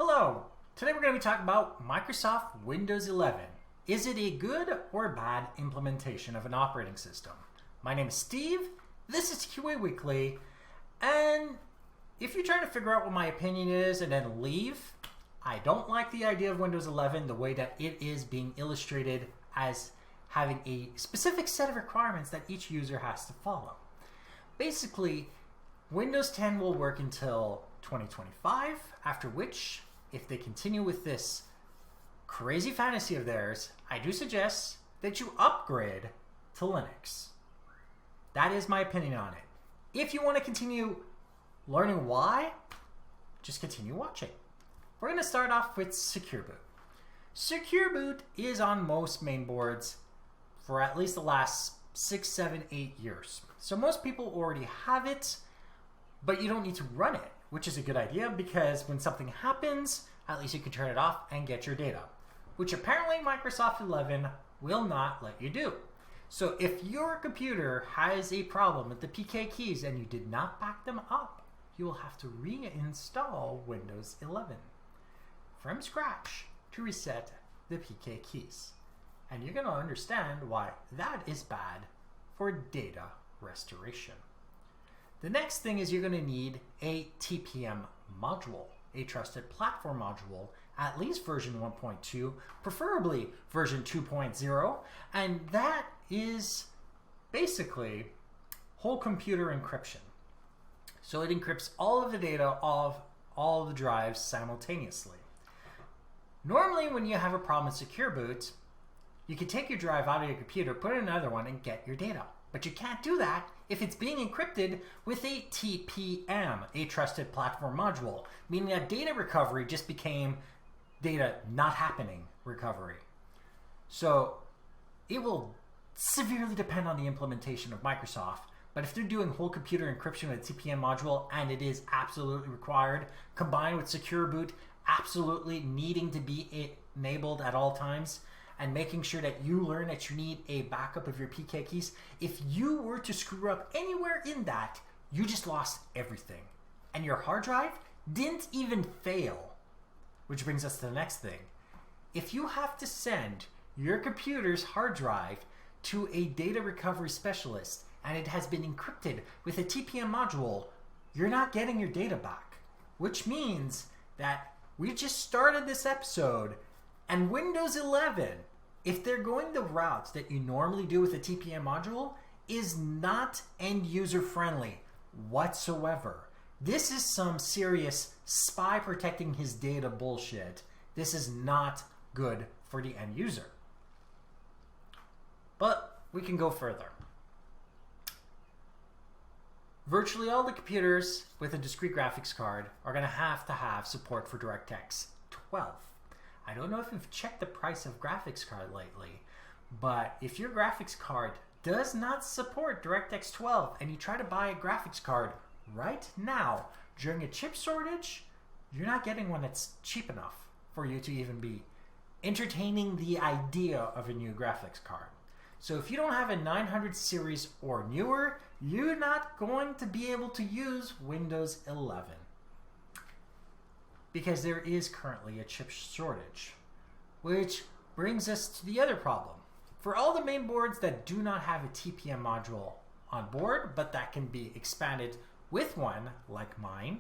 Hello! Today we're going to be talking about Microsoft Windows 11. Is it a good or bad implementation of an operating system? My name is Steve, this is TQA Weekly, and if you're trying to figure out what my opinion is and then leave, I don't like the idea of Windows 11 the way that it is being illustrated as having a specific set of requirements that each user has to follow. Basically, Windows 10 will work until 2025, after which, if they continue with this crazy fantasy of theirs, I do suggest that you upgrade to Linux. That is my opinion on it. If you want to continue learning why, just continue watching. We're going to start off with Secure Boot. Secure Boot is on most mainboards for at least the last 6, 7, 8 years. So most people already have it, but you don't need to run it, which is a good idea because when something happens, at least you can turn it off and get your data, which apparently Microsoft 11 will not let you do. So if your computer has a problem with the PK keys and you did not back them up, you will have to reinstall Windows 11 from scratch to reset the PK keys. And you're going to understand why that is bad for data restoration. The next thing is you're going to need a TPM module, a trusted platform module, at least version 1.2, preferably version 2.0, and that is basically whole computer encryption. So it encrypts all of the data of all of the drives simultaneously. Normally when you have a problem with Secure Boot, you can take your drive out of your computer, put it in another one, and get your data. But you can't do that if it's being encrypted with a TPM, a trusted platform module, meaning that data recovery just became data not happening recovery. So it will severely depend on the implementation of Microsoft, but if they're doing whole computer encryption with a TPM module and it is absolutely required, combined with Secure Boot absolutely needing to be enabled at all times, and making sure that you learn that you need a backup of your PK keys. If you were to screw up anywhere in that, you just lost everything. And your hard drive didn't even fail. Which brings us to the next thing. If you have to send your computer's hard drive to a data recovery specialist and it has been encrypted with a TPM module, you're not getting your data back. Which means that we just started this episode and Windows 11, if they're going the route that you normally do with a TPM module, is not end user friendly whatsoever. This is some serious spy protecting his data bullshit. This is not good for the end user. But we can go further. Virtually all the computers with a discrete graphics card are going to have support for DirectX 12. I don't know if you've checked the price of graphics card lately, but if your graphics card does not support DirectX 12 and you try to buy a graphics card right now during a chip shortage, you're not getting one that's cheap enough for you to even be entertaining the idea of a new graphics card. So if you don't have a 900 series or newer, you're not going to be able to use Windows 11. Because there is currently a chip shortage. Which brings us to the other problem. For all the main boards that do not have a TPM module on board, but that can be expanded with one, like mine,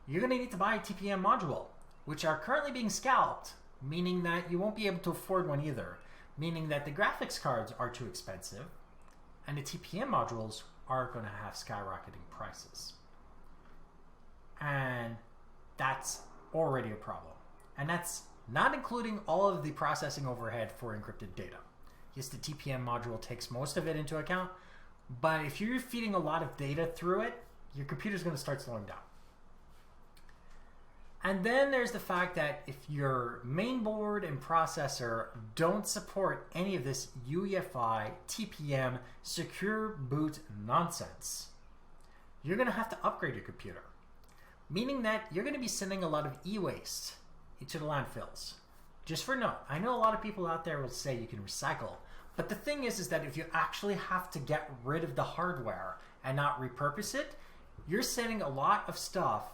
you're going to need to buy a TPM module, which are currently being scalped, meaning that you won't be able to afford one either, meaning that the graphics cards are too expensive, and the TPM modules are going to have skyrocketing prices. And that's already a problem. And that's not including all of the processing overhead for encrypted data. Yes, the TPM module takes most of it into account, but if you're feeding a lot of data through it, your computer's going to start slowing down. And then there's the fact that if your main board and processor don't support any of this UEFI, TPM, Secure Boot nonsense, you're going to have to upgrade your computer. Meaning that you're going to be sending a lot of e-waste into the landfills. Just for note, I know a lot of people out there will say you can recycle, but the thing is that if you actually have to get rid of the hardware and not repurpose it, you're sending a lot of stuff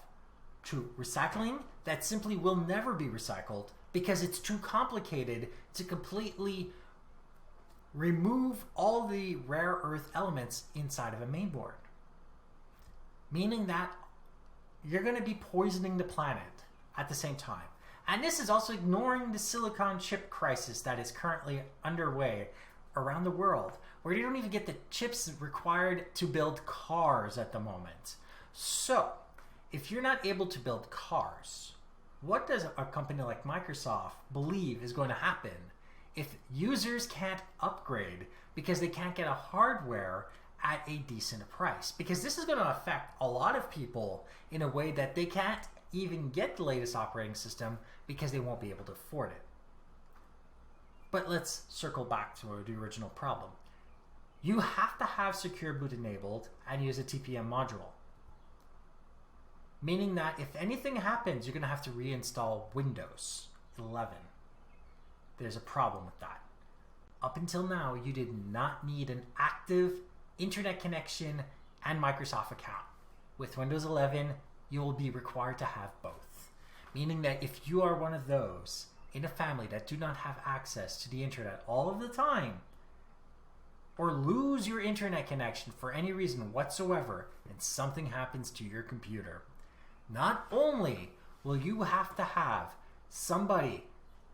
to recycling that simply will never be recycled because it's too complicated to completely remove all the rare earth elements inside of a mainboard. Meaning that you're going to be poisoning the planet at the same time. And this is also ignoring the silicon chip crisis that is currently underway around the world, where you don't even get the chips required to build cars at the moment. So, if you're not able to build cars, what does a company like Microsoft believe is going to happen if users can't upgrade because they can't get a hardware at a decent price? Because this is going to affect a lot of people in a way that they can't even get the latest operating system because they won't be able to afford it. But let's circle back to the original problem. You have to have Secure Boot enabled and use a TPM module. Meaning that if anything happens, you're going to have to reinstall Windows 11. There's a problem with that. Up until now, you did not need an active internet connection and Microsoft account. With Windows 11, you will be required to have both. Meaning that if you are one of those in a family that do not have access to the internet all of the time, or lose your internet connection for any reason whatsoever, and something happens to your computer, not only will you have to have somebody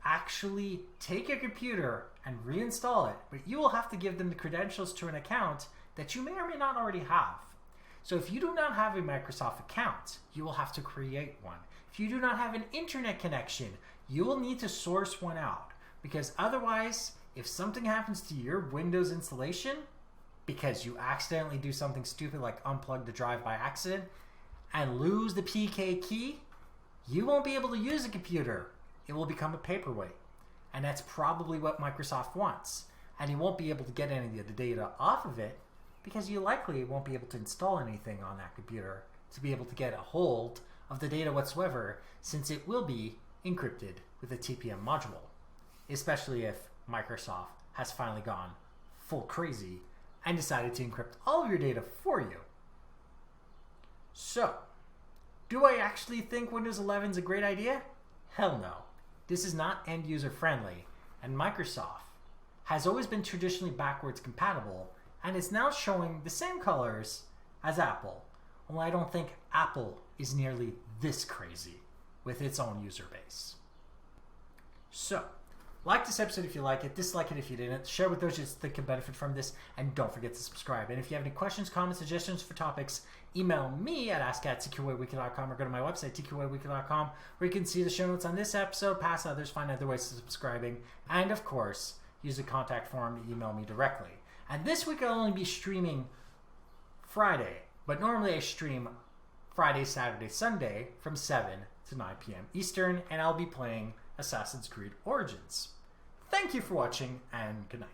actually take your computer and reinstall it, but you will have to give them the credentials to an account that you may or may not already have. So if you do not have a Microsoft account, you will have to create one. If you do not have an internet connection, you will need to source one out, because otherwise, if something happens to your Windows installation because you accidentally do something stupid like unplug the drive by accident and lose the PK key, you won't be able to use the computer. It will become a paperweight. And that's probably what Microsoft wants. And you won't be able to get any of the data off of it because you likely won't be able to install anything on that computer to be able to get a hold of the data whatsoever, since it will be encrypted with a TPM module, especially if Microsoft has finally gone full crazy and decided to encrypt all of your data for you. So, do I actually think Windows 11 is a great idea? Hell no. This is not end user friendly, and Microsoft has always been traditionally backwards compatible and is now showing the same colors as Apple. Only I don't think Apple is nearly this crazy with its own user base. So, like this episode if you like it, dislike it if you didn't, share with those you think can benefit from this, and don't forget to subscribe. And if you have any questions, comments, suggestions for topics, email me at ask@tqaweekly.com or go to my website, tqaweekly.com, where you can see the show notes on this episode, past others, find other ways of subscribing, and of course, use the contact form to email me directly. And this week I'll only be streaming Friday, but normally I stream Friday, Saturday, Sunday from 7 to 9 p.m. Eastern, and I'll be playing Assassin's Creed Origins. Thank you for watching, and good night.